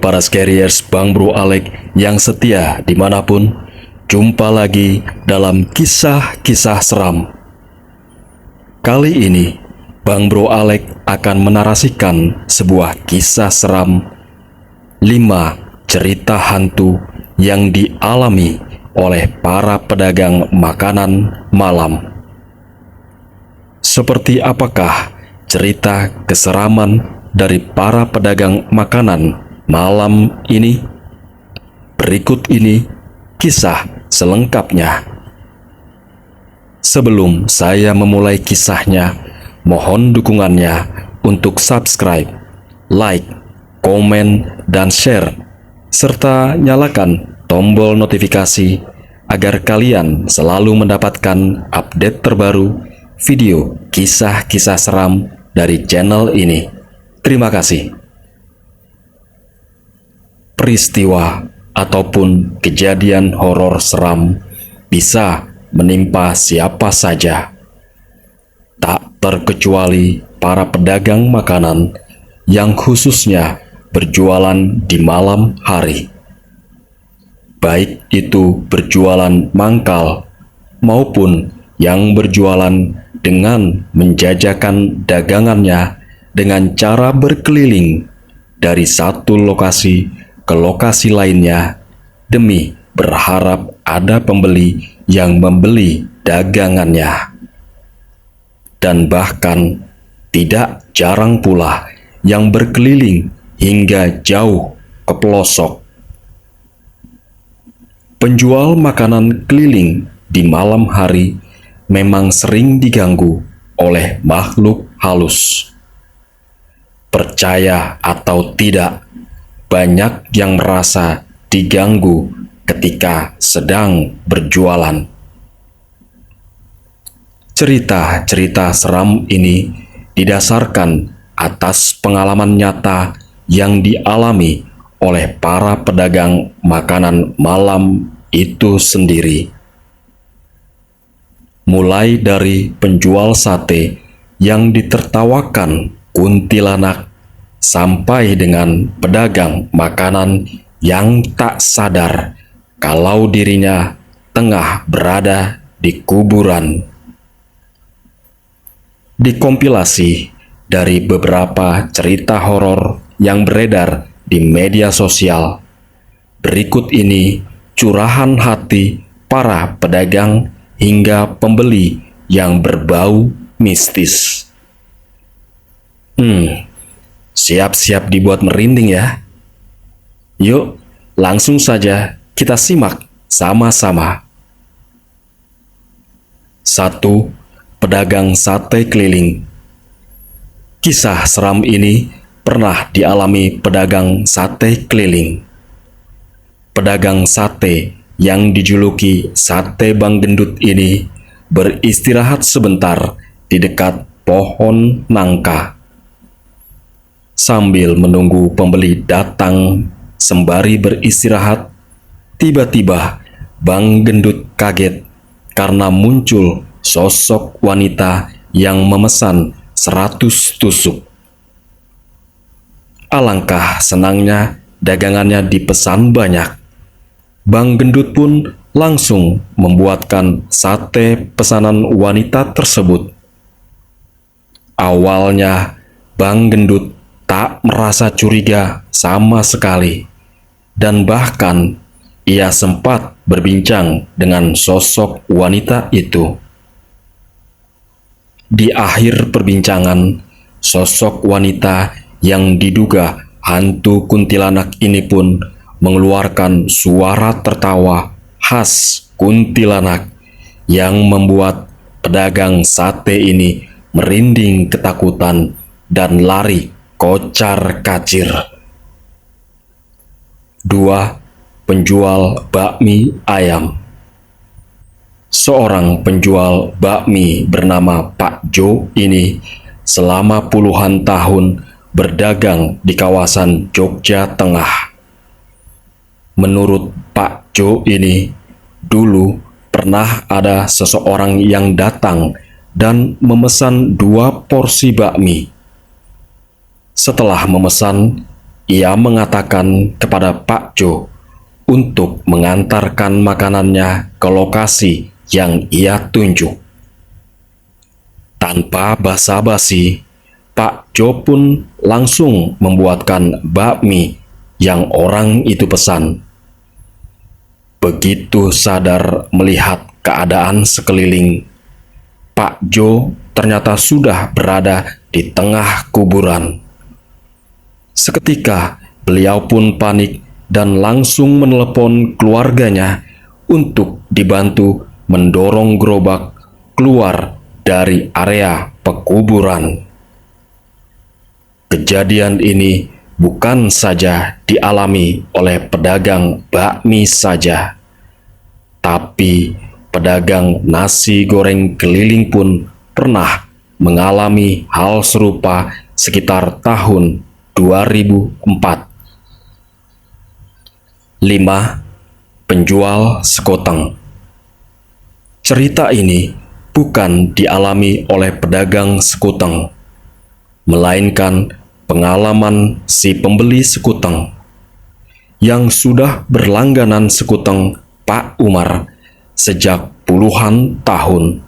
para carriers Bang Bro Alek yang setia dimanapun, jumpa lagi dalam kisah-kisah seram. Kali ini, Bang Bro Alek akan menarasikan sebuah kisah seram 5 cerita hantu yang dialami oleh para pedagang makanan malam. Seperti apakah cerita keseraman dari para pedagang makanan malam ini? Berikut ini kisah selengkapnya. Sebelum saya memulai kisahnya, mohon dukungannya untuk subscribe, like, komen, dan share, serta nyalakan tombol notifikasi agar kalian selalu mendapatkan update terbaru video kisah-kisah seram dari channel ini. Terima kasih. Peristiwa ataupun kejadian horor seram bisa menimpa siapa saja, tak terkecuali para pedagang makanan yang khususnya berjualan di malam hari. Baik itu berjualan mangkal maupun yang berjualan dengan menjajakan dagangannya dengan cara berkeliling dari satu lokasi ke lokasi lainnya demi berharap ada pembeli yang membeli dagangannya. Dan bahkan tidak jarang pula yang berkeliling hingga jauh ke pelosok. Penjual makanan keliling di malam hari memang sering diganggu oleh makhluk halus. Percaya atau tidak, banyak yang merasa diganggu ketika sedang berjualan. Cerita-cerita seram ini didasarkan atas pengalaman nyata yang dialami oleh para pedagang makanan malam itu sendiri. Mulai dari penjual sate yang ditertawakan kuntilanak, sampai dengan pedagang makanan yang tak sadar kalau dirinya tengah berada di kuburan. Dikompilasi dari beberapa cerita horor yang beredar di media sosial, berikut ini curahan hati para pedagang hingga pembeli yang berbau mistis. Siap-siap dibuat merinding ya. Yuk, langsung saja kita simak sama-sama. 1. Pedagang sate keliling. Kisah seram ini pernah dialami pedagang sate keliling. Pedagang sate yang dijuluki Sate Bang Gendut ini beristirahat sebentar di dekat pohon nangka. Sambil menunggu pembeli datang sembari beristirahat, tiba-tiba Bang Gendut kaget karena muncul sosok wanita yang memesan 100 tusuk. Alangkah senangnya dagangannya dipesan banyak. Bang Gendut pun langsung membuatkan sate pesanan wanita tersebut. Awalnya Bang Gendut tak merasa curiga sama sekali, dan bahkan ia sempat berbincang dengan sosok wanita itu. Di akhir perbincangan, sosok wanita yang diduga hantu kuntilanak ini pun mengeluarkan suara tertawa khas kuntilanak yang membuat pedagang sate ini merinding ketakutan dan lari kocar-kacir. 2. Penjual bakmi ayam. Seorang penjual bakmi bernama Pak Jo ini selama puluhan tahun berdagang di kawasan Jogja Tengah. Menurut Pak Jo ini, dulu pernah ada seseorang yang datang dan memesan 2 porsi bakmi. Setelah memesan, ia mengatakan kepada Pak Jo untuk mengantarkan makanannya ke lokasi yang ia tunjuk. Tanpa basa-basi, Pak Jo pun langsung membuatkan bakmi yang orang itu pesan. Begitu sadar melihat keadaan sekeliling, Pak Jo ternyata sudah berada di tengah kuburan. Seketika beliau pun panik dan langsung menelepon keluarganya untuk dibantu mendorong gerobak keluar dari area pekuburan. Kejadian ini bukan saja dialami oleh pedagang bakmi saja, tapi pedagang nasi goreng keliling pun pernah mengalami hal serupa sekitar tahun 2004. 5. Penjual sekoteng. Cerita ini bukan dialami oleh pedagang sekoteng, melainkan pengalaman si pembeli sekoteng yang sudah berlangganan sekoteng Pak Umar sejak puluhan tahun.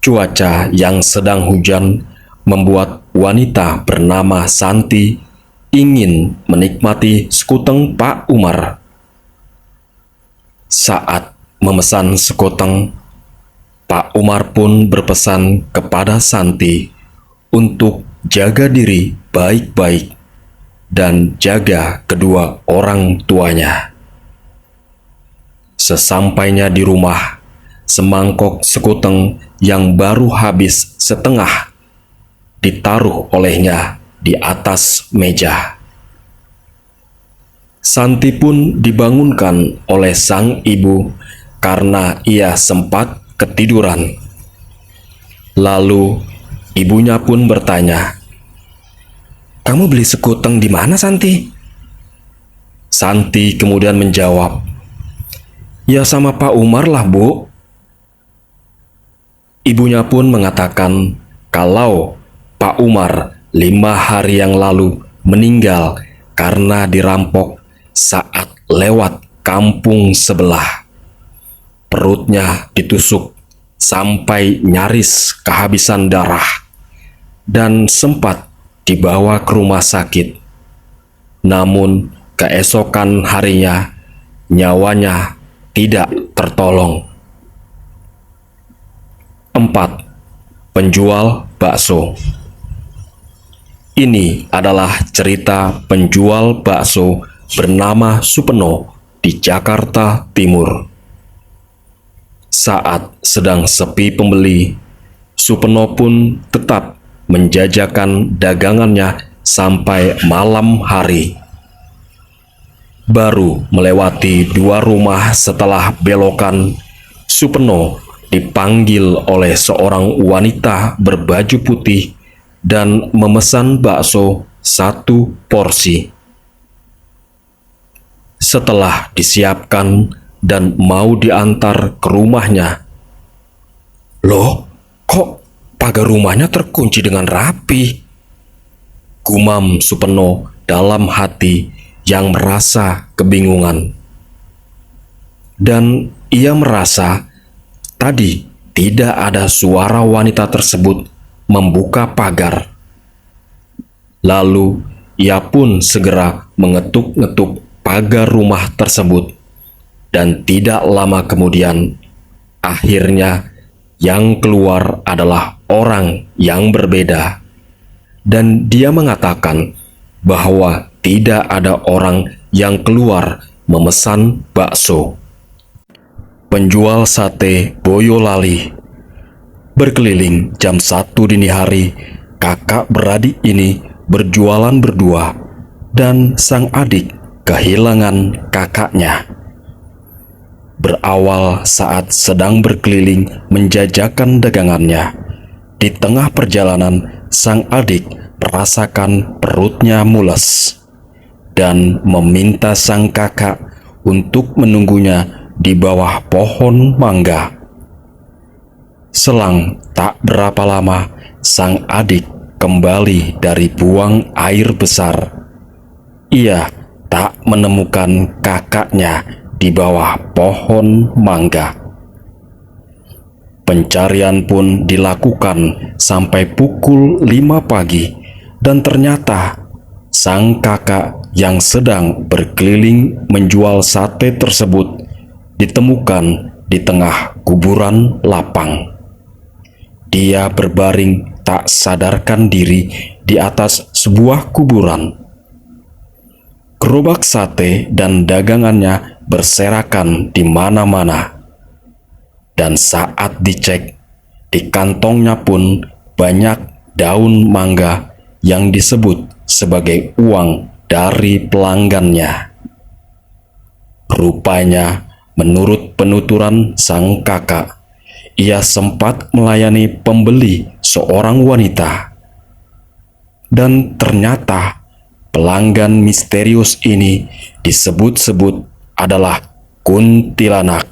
Cuaca yang sedang hujan membuat wanita bernama Santi ingin menikmati sekoteng Pak Umar. Saat memesan sekoteng, Pak Umar pun berpesan kepada Santi untuk jaga diri baik-baik dan jaga kedua orang tuanya. Sesampainya di rumah, semangkok sekoteng yang baru habis setengah ditaruh olehnya di atas meja. Santi pun dibangunkan oleh sang ibu karena ia sempat ketiduran. Lalu ibunya pun bertanya, "Kamu beli sekoteng di mana, Santi?" Santi kemudian menjawab, "Ya sama Pak Umar lah, Bu." Ibunya pun mengatakan kalau Pak Umar 5 hari yang lalu meninggal karena dirampok saat lewat kampung sebelah. Perutnya ditusuk sampai nyaris kehabisan darah dan sempat dibawa ke rumah sakit. Namun keesokan harinya nyawanya tidak tertolong. 4. Penjual bakso. Ini adalah cerita penjual bakso bernama Supeno di Jakarta Timur. Saat sedang sepi pembeli, Supeno pun tetap menjajakan dagangannya sampai malam hari. Baru melewati 2 rumah setelah belokan, Supeno dipanggil oleh seorang wanita berbaju putih dan memesan bakso 1 porsi. Setelah disiapkan dan mau diantar ke rumahnya, "Loh, kok pagar rumahnya terkunci dengan rapi?" gumam Supeno dalam hati yang merasa kebingungan. Dan ia merasa tadi tidak ada suara wanita tersebut membuka pagar. Lalu ia pun segera mengetuk-ngetuk pagar rumah tersebut, dan tidak lama kemudian akhirnya yang keluar adalah orang yang berbeda, dan dia mengatakan bahwa tidak ada orang yang keluar memesan bakso. Penjual sate Boyolali. Berkeliling jam 1 dini hari, kakak beradik ini berjualan berdua dan sang adik kehilangan kakaknya. Berawal saat sedang berkeliling menjajakan dagangannya. Di tengah perjalanan, sang adik merasakan perutnya mules dan meminta sang kakak untuk menunggunya di bawah pohon mangga. Selang tak berapa lama, sang adik kembali dari buang air besar, ia tak menemukan kakaknya di bawah pohon mangga. Pencarian pun dilakukan sampai pukul 5 pagi dan ternyata sang kakak yang sedang berkeliling menjual sate tersebut ditemukan di tengah kuburan lapang. Dia berbaring tak sadarkan diri di atas sebuah kuburan. Gerobak sate dan dagangannya berserakan di mana-mana. Dan saat dicek, di kantongnya pun banyak daun mangga yang disebut sebagai uang dari pelanggannya. Rupanya, menurut penuturan sang kakak, ia sempat melayani pembeli seorang wanita. Dan ternyata pelanggan misterius ini disebut-sebut adalah kuntilanak.